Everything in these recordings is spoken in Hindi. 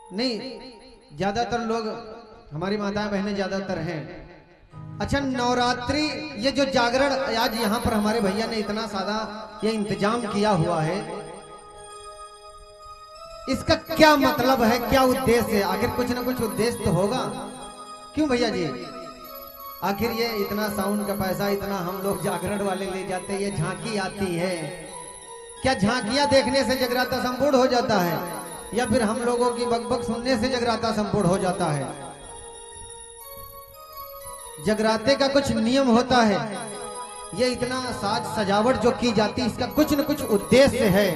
नहीं, ज्यादातर लोग हमारी माताएं बहनें ज्यादातर हैं। अच्छा, नवरात्रि ये जो जागरण आज यहाँ पर हमारे भैया ने इतना सादा ये इंतजाम किया हुआ है, इसका क्या मतलब है, क्या उद्देश्य है? आखिर कुछ ना कुछ उद्देश्य तो होगा। क्यों भैया जी? आखिर ये इतना साउंड का पैसा इतना हम लोग जागरण वाले ले जाते हैं, ये झांकी आती है, क्या झांकियां देखने से जगराता संपूर्ण हो जाता है या फिर हम लोगों की बकबक सुनने से जगराता संपूर्ण हो जाता है? जगराते का कुछ नियम होता है। ये इतना साज सजावट जो की जाती है, इसका कुछ न कुछ उद्देश्य है।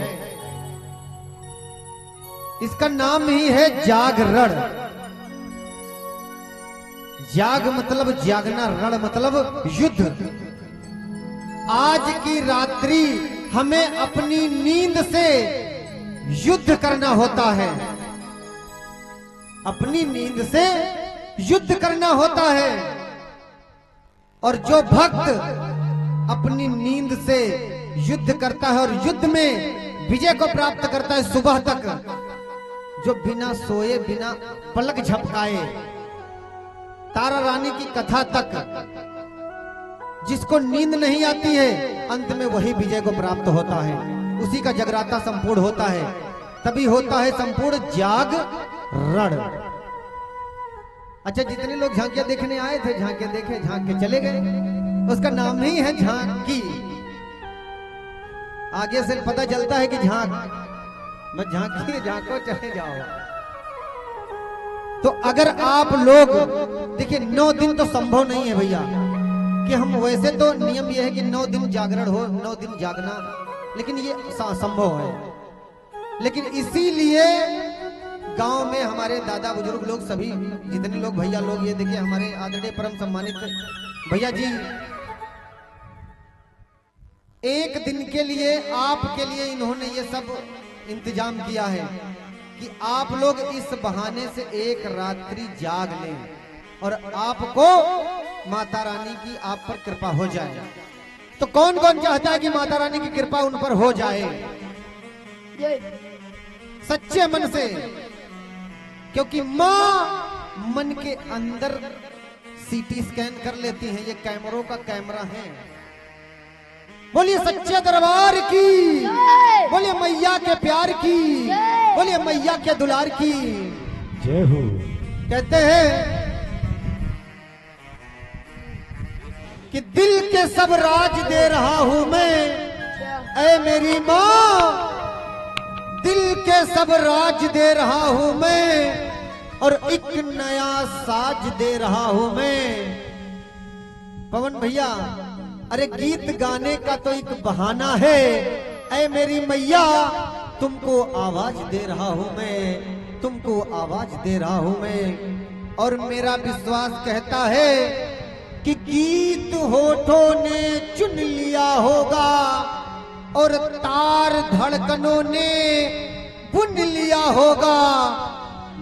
इसका नाम ही है जागरण। जाग मतलब जागना, रण मतलब युद्ध। आज की रात्रि हमें अपनी नींद से युद्ध करना होता है, अपनी नींद से युद्ध करना होता है। और जो भक्त अपनी नींद से युद्ध करता है और युद्ध में विजय को प्राप्त करता है सुबह तक, जो बिना सोए बिना पलक झपकाए तारा रानी की कथा तक जिसको नींद नहीं आती है, अंत में वही विजय को प्राप्त होता है, उसी का जगराता संपूर्ण होता है। तभी होता है संपूर्ण जागरण। अच्छा, जितने लोग झांकियां देखने आए थे, झांकियां देखे, झांक के चले गए, उसका नाम ही है झांकी। आगे से पता चलता है कि झांक, बस झांकी झांको चले जाओ। तो अगर आप लोग देखिए, 9 दिन तो संभव नहीं है भैया कि हम, वैसे तो नियम यह है कि 9 दिन जागरण हो, 9 दिन जागना, लेकिन ये संभव है। लेकिन इसीलिए गांव में हमारे दादा बुजुर्ग लोग, सभी जितने लोग भैया लोग, ये देखिए हमारे आदरणीय परम सम्मानित भैया जी, एक दिन के लिए आपके लिए इन्होंने ये सब इंतजाम किया है कि आप लोग इस बहाने से एक रात्रि जाग लें और आपको माता रानी की आप पर कृपा हो जाए। तो कौन कौन चाहता है कि माता रानी की कृपा उन पर हो जाए सच्चे मन से? क्योंकि मां मन के अंदर सीटी स्कैन कर लेती हैं, ये कैमरों का कैमरा है। बोलिए सच्चे दरबार की, बोलिए मैया के प्यार की, बोलिए मैया के दुलार की जय हो। कहते हैं कि दिल के सब राज दे रहा हूं मैं, ऐ मेरी मां, दिल के सब राज दे रहा हूं मैं और एक नया साज दे रहा हूं मैं। पवन भैया, अरे गीत गाने का तो एक बहाना है, ऐ मेरी मैया तुमको आवाज दे रहा हूं मैं, तुमको आवाज दे रहा हूं मैं। और मेरा विश्वास कहता है कि गीत होठों ने चुन लिया होगा और तार धड़कनों ने बुन लिया होगा।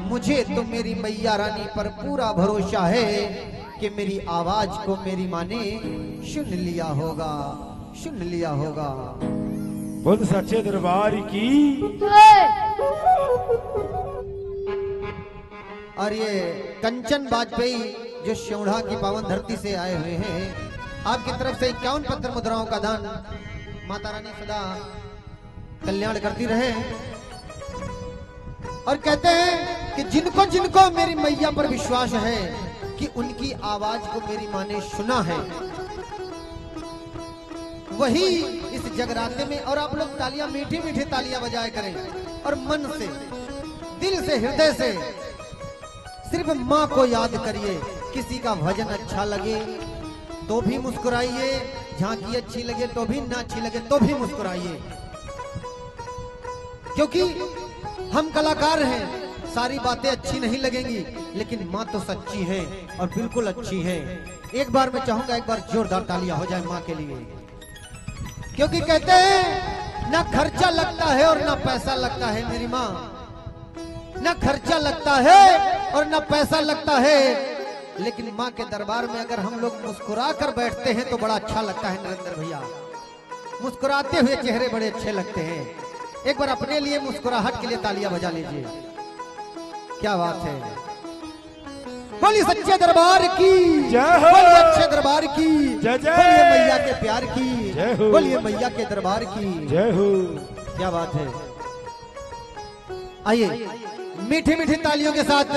मुझे तो मेरी मैया रानी पर पूरा भरोसा है कि मेरी आवाज को मेरी माँ ने सुन लिया होगा, सुन लिया होगा। बोल सच्चे दरबार की। और ये कंचन वाजपेयी जो श्योढ़ा की पावन धरती से आए हुए हैं, आपकी तरफ से 51 पत्र मुद्राओं का दान। माता रानी सदा कल्याण करती रहे। और कहते हैं कि जिनको जिनको मेरी मैया पर विश्वास है कि उनकी आवाज को मेरी माँ ने सुना है, वही इस जगराते में, और आप लोग तालियां, मीठी मीठी तालियां बजाया करें और मन से, दिल से, हृदय से सिर्फ माँ को याद करिए। किसी का भजन अच्छा लगे तो भी मुस्कुराइए, झांकी अच्छी लगे तो भी, ना अच्छी लगे तो भी मुस्कुराइए, क्योंकि हम कलाकार हैं। सारी बातें अच्छी नहीं लगेंगी, लेकिन माँ तो सच्ची है और बिल्कुल अच्छी है। एक बार मैं चाहूंगा, एक बार जोरदार तालियां हो जाए माँ के लिए, क्योंकि कहते हैं ना खर्चा लगता है और ना पैसा लगता है मेरी माँ, ना खर्चा लगता है और ना पैसा लगता है, लेकिन माँ के दरबार में अगर हम लोग मुस्कुरा कर बैठते हैं तो बड़ा अच्छा लगता है। नरेंद्र भैया, मुस्कुराते हुए चेहरे बड़े अच्छे लगते हैं। एक बार अपने लिए मुस्कुराहट के लिए तालियां बजा लीजिए। क्या बात है। बोलिए सच्चे दरबार की जय हो। बोलिए अच्छे दरबार की जय जय। बोलिए मैया के प्यार की जय हो। बोलिए मैया के दरबार की जय हो। क्या बात है। आइए मीठी मीठी तालियों के साथ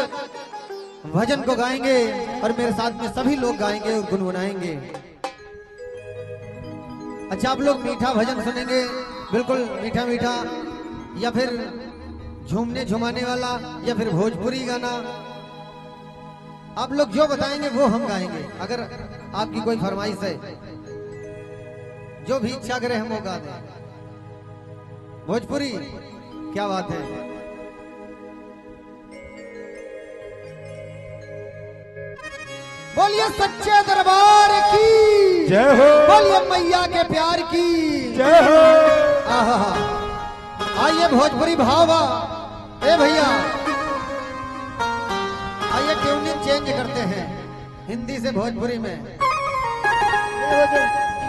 भजन को गाएंगे और मेरे साथ में सभी लोग गाएंगे और गुनगुनाएंगे। अच्छा आप लोग मीठा भजन सुनेंगे, बिल्कुल मीठा मीठा, या फिर झूमने झुमाने वाला, या फिर भोजपुरी गाना, आप लोग जो बताएंगे वो हम गाएंगे। अगर आपकी कोई फरमाइश है, जो भी इच्छा करे हम वो गा दें। भोजपुरी, क्या बात है। बोलिए सच्चे दरबार की जय हो। बोलिए मैया के प्यार की जय हो। आहा। आइए भोजपुरी भावा, ए भैया आइए ट्यूनिंग चेंज करते हैं हिंदी से भोजपुरी में।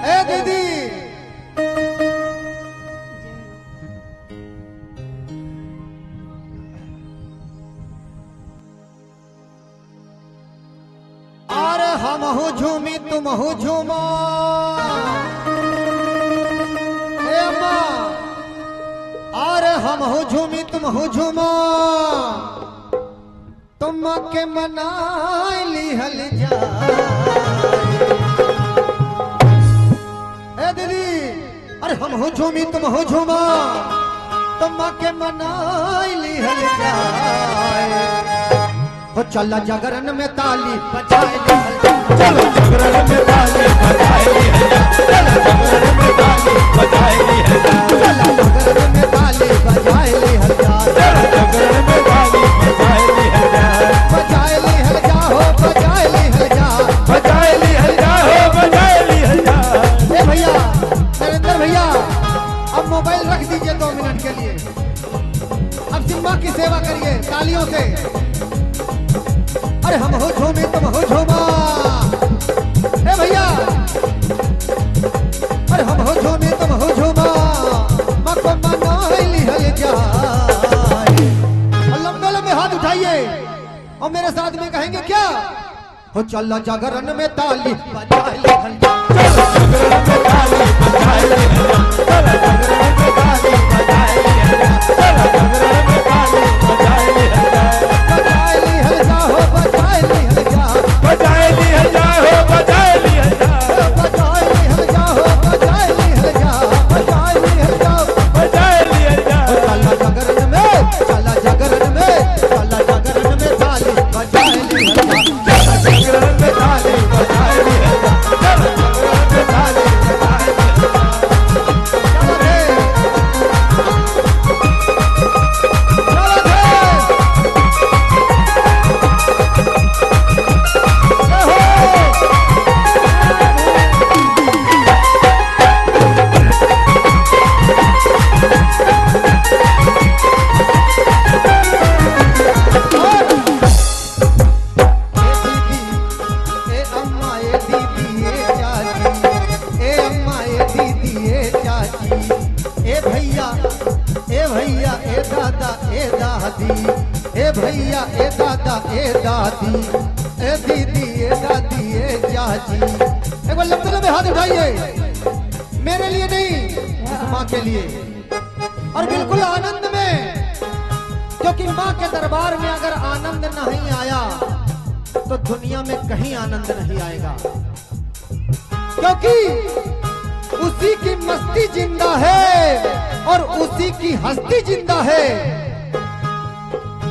ए दीदी अरे हम हो झूमी तुम हो झूमा, ए माँ अरे हम हो झूमी तुम हो झूमा, तुम के मनाई लिहल जा। ए दीदी अरे हम हो झूमी तुम हो झूमा, तुम के मनाई लिहल जाए। हो चला जागरण में ताली बजाए लिहल जा, चलो जागरण में ताली बजाए लिहल जा, चलो जागरण में ताली बजाए लिहल जा, चला जागरण में ताली बजाए लिहल जा, चलो जागरण में ताली बजाए लिहल जा, बजाए लिहल जा हो बजाए लिहल जा, बजाए लिहल जा हो बजाए लिहल जा। ए भैया नरेंद्र भैया अब मोबाइल रख दीजिए 2 मिनट के लिए, अब सिम्मा की सेवा करिए तालियों से। अरे हम हो झूमी तुम हो झूमा, ए भैया अरे हम हो झूमी तुम हो झूमा, मको मनाई लिहल जाए। और लंबे लंबे हाथ उठाइए और मेरे साथ में कहेंगे क्या, हो चलो जागरण में ताली बजाए लिहल जा, चलो जागरण में ताली बजाए लिहल जा, चलो जागरण में ताली बजाए लिहल जा, चलो जागरण में ताली बजाए लिहल जा, बजाए लिहल जा हो बजाए लिहल जा, बजाए लिहल जा हो बजाए लिहल जा, बजाए लिहल जा हो बजाए लिहल जा, बजाए लिहल जा। बजाए लिहल जा। चला जागरण में चला जागरण में चला जागरण में ताली बजाए लिहल जा, जागरण में ताली बजाए लिहल जा, चलो जागरण में ताली बजाए लिहल जा। चलो रे ए भैया ए दादा ए दादी ए दीदी ए दादी ए चाची। एक बार लंबे लंबे हाथ उठाइए, मेरे लिए नहीं इस माँ के लिए, और बिल्कुल आनंद में, क्योंकि माँ के दरबार में अगर आनंद नहीं आया तो दुनिया में कहीं आनंद नहीं आएगा, क्योंकि उसी की मस्ती जिंदा है और उसी की हस्ती जिंदा है,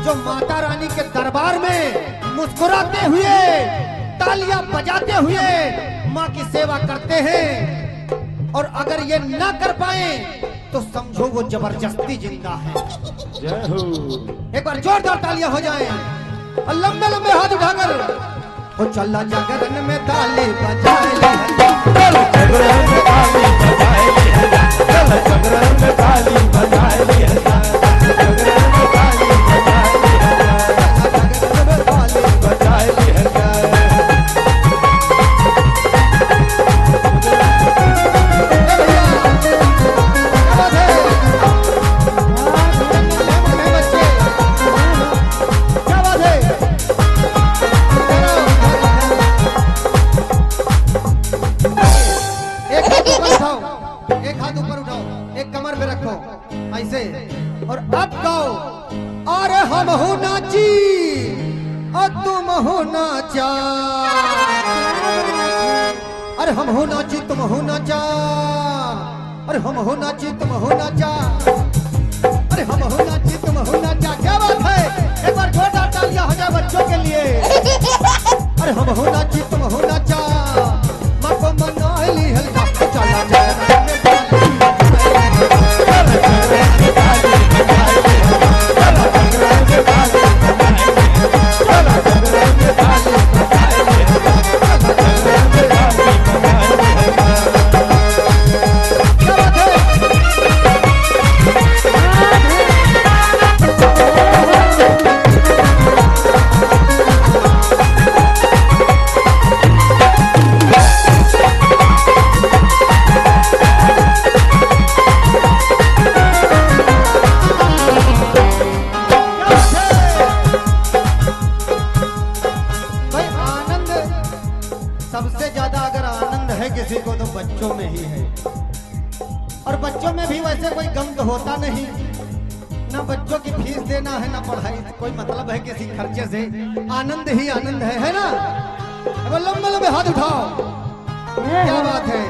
जो माता रानी के दरबार में मुस्कुराते हुए तालियां बजाते हुए माँ की सेवा करते हैं, और अगर ये ना कर पाए तो समझो वो जबरदस्ती जिंदा है। जय हो। एक बार जोरदार तालियां हो जाएं और लंबे लंबे हाथ उठाकर वो चला जागरण में ताली बजाए लिहल जा, चलो जागरण में ताली बजाए लिहल जा, चलो जागरण में ताली बजाए लिहल जा, जागरण में ताली बजाए लिहल जा, जागरण में ताली बजाए लिहल जा। क्या अरे हम हो नाची और तुम हो नाचा, अरे हम हो नाची तुम हो नाचा, अरे हम हो नाची तुम हो नाचा, अरे हम हो नाची तुम हो नाचा। क्या बात है, एक बार जोरदार तालियां हो जाए बच्चों के लिए। अरे हम हो नाची तुम हो नाचा, माँ को मना ली हल्का चला जाए। सबसे ज्यादा अगर आनंद है किसी को तो बच्चों में ही है। और बच्चों में भी वैसे कोई गम तो होता नहीं, ना बच्चों की फीस देना है ना पढ़ाई कोई मतलब है किसी खर्चे से। आनंद ही आनंद है ना। अब लंबे लंबे हाथ उठाओ, क्या बात है।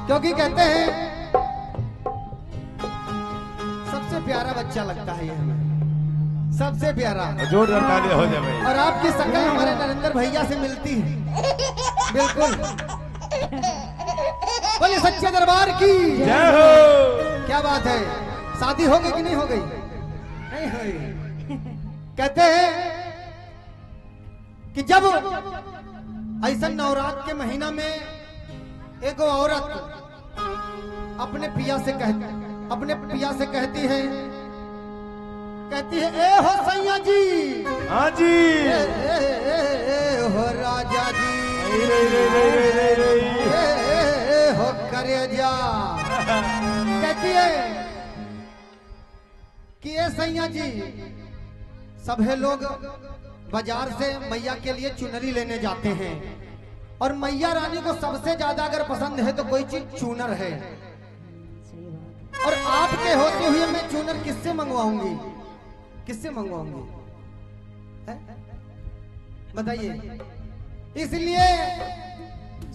क्योंकि कहते हैं सबसे प्यारा बच्चा लगता है ये हमें, सबसे प्यारा। जोरदार तालियां हो जाए भाई। और आपकी शक्ल हमारे नरेंद्र भैया से मिलती है बिल्कुल। बोलिए सच्चे दरबार की जय हो। क्या बात है, शादी हो गई कि नहीं हो गई? नहीं हुई। कहते हैं कि जब ऐसा नवरात्र के महीना में एक औरत अपने पिया से कहती है ए हो सैया जी, हाँ जी, ए हो राजा जी, हो करेजा। कहती है कि ए सैया जी, सभी लोग बाजार से मैया के लिए चुनरी लेने जाते हैं और मैया रानी को सबसे ज्यादा अगर पसंद है तो कोई चीज चूनर है। और आपके होते हुए मैं चूनर किससे मंगवाऊंगी, किससे मंगवाऊंगी बताइए। इसलिए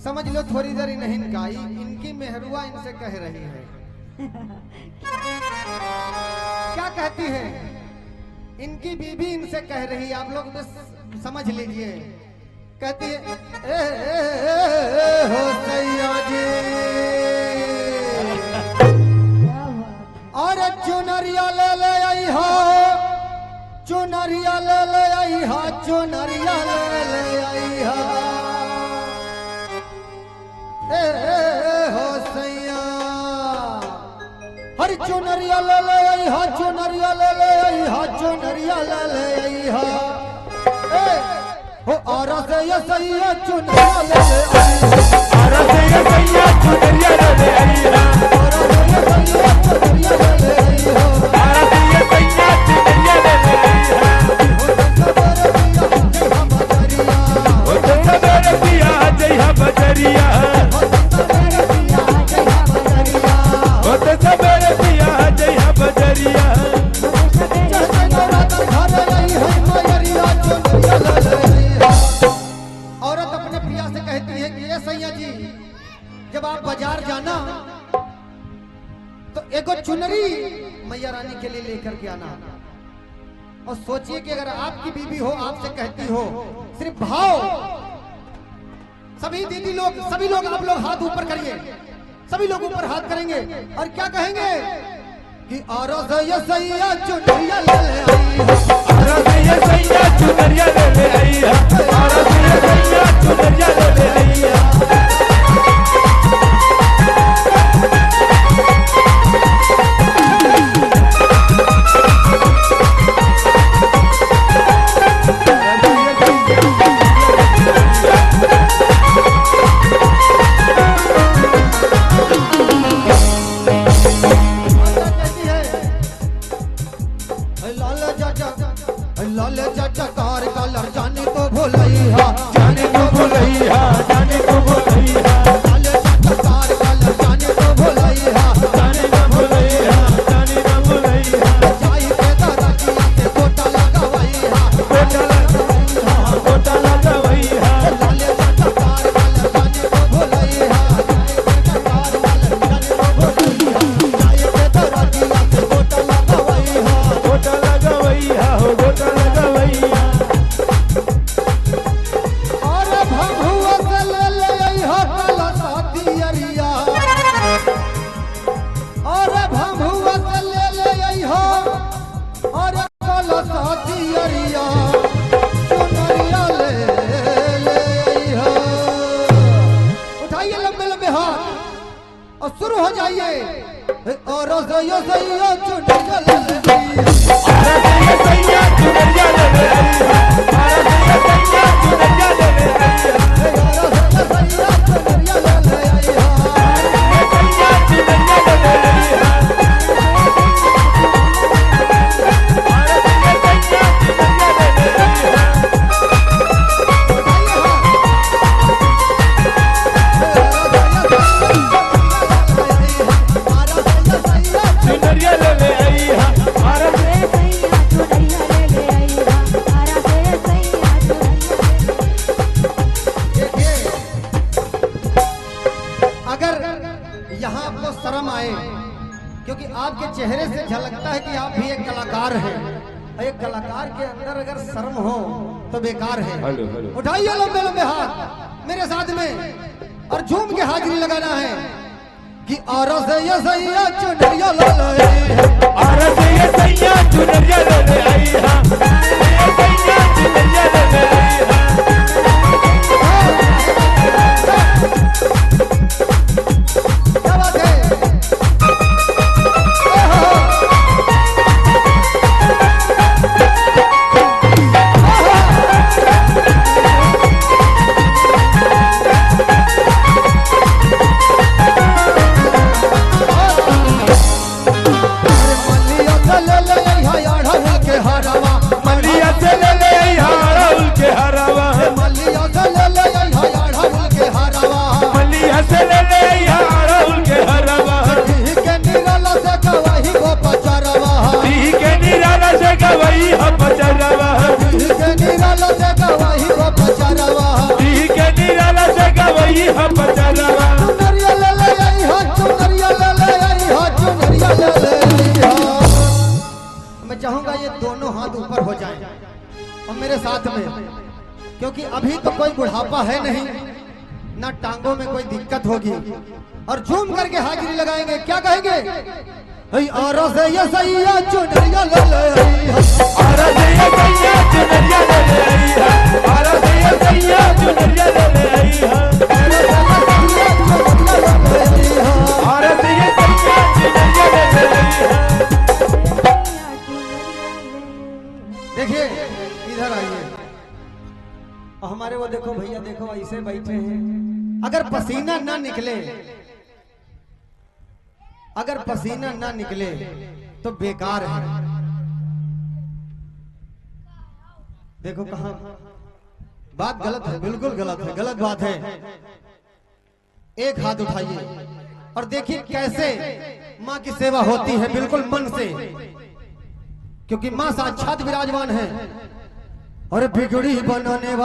समझ लो थोड़ी देर नहीं गाई, इनकी मेहरुआ इनसे कह रही है। क्या कहती है? इनकी बीबी इनसे कह रही है, आप लोग बस समझ लीजिए। कहती है ए हो सैया जी, और चुनरिया ले आई हो, चुनरिया ले आई हा, चुनरिया ले आई हा। ए हो सैया, हर चुनरिया ले आई हा, चुनरिया ले आई हा, चुनरिया ले आई हा। ए हो आरा से ये सैया चुनरिया ले आई हा, आरा से ये सैया चुनरिया ले आई हा, आरा से ये सैया चुनरिया ले आई हा, आरा से ये सैया चुनरिया ले आई हा। ओ तो सबेरे पिया जइहा बजरिया, ओ तो सबेरे पिया जइहा बजरिया। औरत अपने पिया से कहती है कि ये सैया जी, जब आप बाजार जाना तो एगो चुनरी मैया रानी के लिए लेकर के आना। और सोचिए कि अगर आपकी बीबी हो, आपसे कहती हो, सिर्फ भाव। सभी दीदी लोग, सभी लोग, आप लोग हाथ ऊपर करिए, सभी लोग ऊपर हाथ करेंगे और क्या कहेंगे कि आरा से ये सैया चुनरिया ले आई है, आरा से ये सैया चुनरिया ले आई है, आरा से ये सैया चुनरिया ले आई है। लाल चाचा कार कलर जाने तो भोलैया, जाने को भोलैया, जाने को भोलैया, लाल चाचा कार कलर जाने तो भोलैया, जाने को भोलैया, जाने को भोलैया। सैया सैया चुनरिया ले ले सैया चुनरिया ले ले सैया चुनरिया ले ले क्योंकि आपके चेहरे से झलकता है कि आप भी एक कलाकार हैं। एक कलाकार के अंदर अगर शर्म हो तो बेकार है। उठाइए लंबे लंबे हाथ मेरे साथ में और झूम के हाजिरी लगाना है कि आरा से ये सैया चुनरिया ले ले आरा से ये सैया चुनरिया ले ले आई हां सैया चुनरिया ले ले आई क्या बात है। मलिया से ले ले हाड़ौल के हरवा मलिया से ले ले हाड़ौल के हरवा मलिया से ले ले हाड़ौल के हरवा दी के निराला से गवाही को पचरवा दी के निराला से गवाही हम पचरवा दी के निराला से गवाही को पचरवा दी के निराला से गवाही हम पचरवा चुनरिया ले ले आई हो चुनरिया ले ले आई हो चुनरिया ले ले आई हो। मैं चाहूंगा ये दोनों हाथ ऊपर हो जाएं और मेरे साथ में, क्योंकि अभी तो कोई बुढ़ापा है नहीं ना टांगों में कोई दिक्कत होगी और झूम करके हाजिरी लगाएंगे। क्या कहेंगे? आरा से ये सैया चुनरिया ले ले आई हो आरा से ये सैया चुनरिया ले ले आई हां आरा से ये सैया चुनरिया ले ले आई हां आरा से ये सैया चुनरिया ले ले आई हां। देखिए इधर आइए और हमारे वो देखो भैया देखो ऐसे बैठे हैं। अगर पसीना ना निकले अगर पसीना ना निकले तो बेकार है। देखो कहां बात गलत है, बिल्कुल गलत है, गलत बात है। एक हाथ उठाइए और देखिए कैसे माँ की सेवा होती है बिल्कुल मन से, क्योंकि माँ साक्षात विराजमान है। और बिगड़ी बनाने